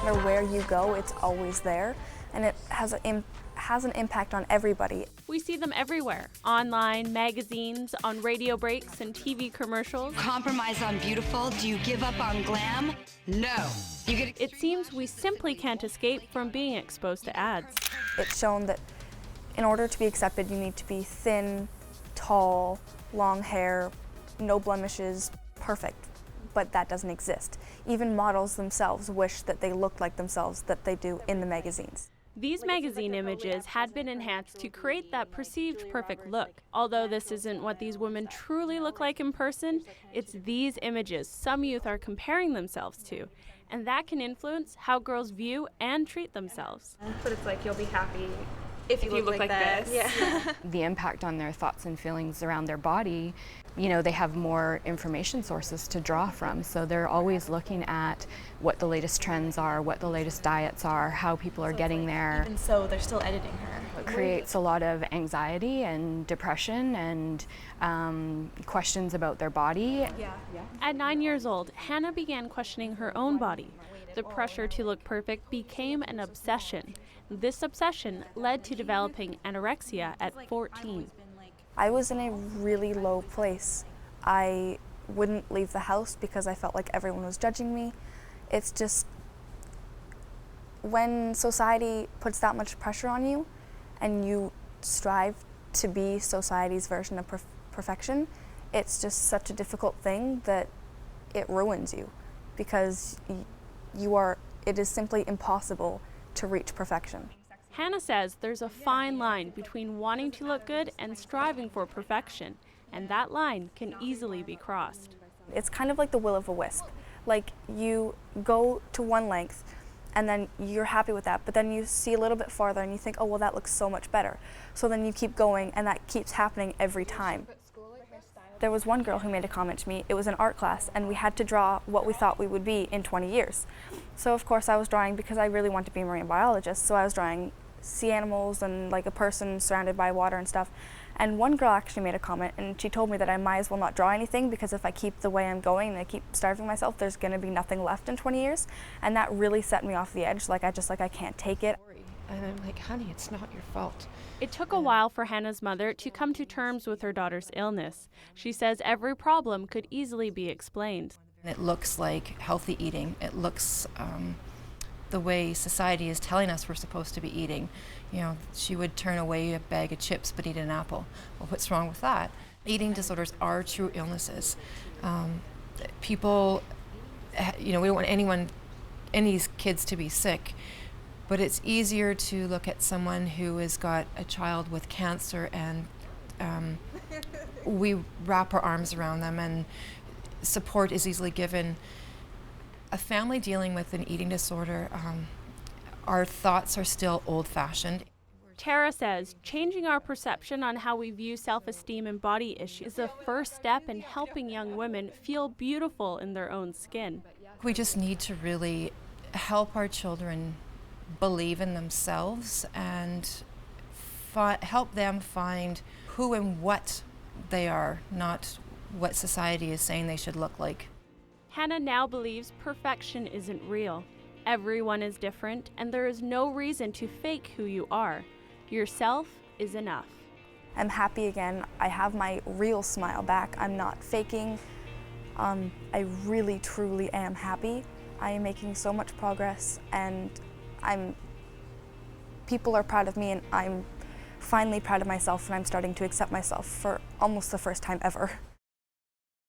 matter where you go, it's always there, and it has an impact on everybody. We see them everywhere, online, magazines, on radio breaks and TV commercials. Compromise on beautiful? Do you give up on glam? No. It seems we simply can't escape from being exposed to ads. It's shown that in order to be accepted, you need to be thin, tall, long hair, no blemishes, perfect. But that doesn't exist. Even models themselves wish that they looked like themselves that they do in the magazines. These magazine images had been enhanced to create that perceived perfect look. Although this isn't what these women truly look like in person, it's these images some youth are comparing themselves to, and that can influence how girls view and treat themselves. But it's like you'll be happy if you look like this. Yeah. The impact on their thoughts and feelings around their body, you know, they have more information sources to draw from, so they're always looking at what the latest trends are, what the latest diets are, how people are getting there. Even so, they're still editing her. It creates a lot of anxiety and depression and questions about their body. Yeah. At 9 years old, Hannah began questioning her own body. The pressure to look perfect became an obsession. This obsession led to developing anorexia at 14. I was in a really low place. I wouldn't leave the house because I felt like everyone was judging me. It's just, when society puts that much pressure on you and you strive to be society's version of perfection, it's just such a difficult thing that it ruins you, because it is simply impossible to reach perfection. Hannah says there's a fine line between wanting to look good and striving for perfection, and that line can easily be crossed. It's kind of like the will-o-the-wisp. Like, you go to one length and then you're happy with that, but then you see a little bit farther and you think, oh, well, that looks so much better. So then you keep going, and that keeps happening every time. There was one girl who made a comment to me. It was an art class, and we had to draw what we thought we would be in 20 years. So of course I was drawing, because I really wanted to be a marine biologist, so I was drawing sea animals and like a person surrounded by water and stuff. And one girl actually made a comment, and she told me that I might as well not draw anything, because if I keep the way I'm going and I keep starving myself, there's going to be nothing left in 20 years. And that really set me off the edge. Like, I can't take it. And I'm like, honey, it's not your fault. It took a while for Hannah's mother to come to terms with her daughter's illness. She says every problem could easily be explained. It looks like healthy eating. It looks the way society is telling us we're supposed to be eating. You know, she would turn away a bag of chips but eat an apple. Well, what's wrong with that? Eating disorders are true illnesses. People, you know, we don't want any kids to be sick, but it's easier to look at someone who has got a child with cancer, and we wrap our arms around them and support is easily given. A family dealing with an eating disorder, our thoughts are still old-fashioned. Tara says changing our perception on how we view self-esteem and body issues is the first step in helping young women feel beautiful in their own skin. We just need to really help our children believe in themselves and help them find who and what they are, not what society is saying they should look like. Hannah now believes perfection isn't real. Everyone is different, and there is no reason to fake who you are. Yourself is enough. I'm happy again. I have my real smile back. I'm not faking. I really, truly am happy. I am making so much progress, and people are proud of me, and I'm finally proud of myself, and I'm starting to accept myself for almost the first time ever.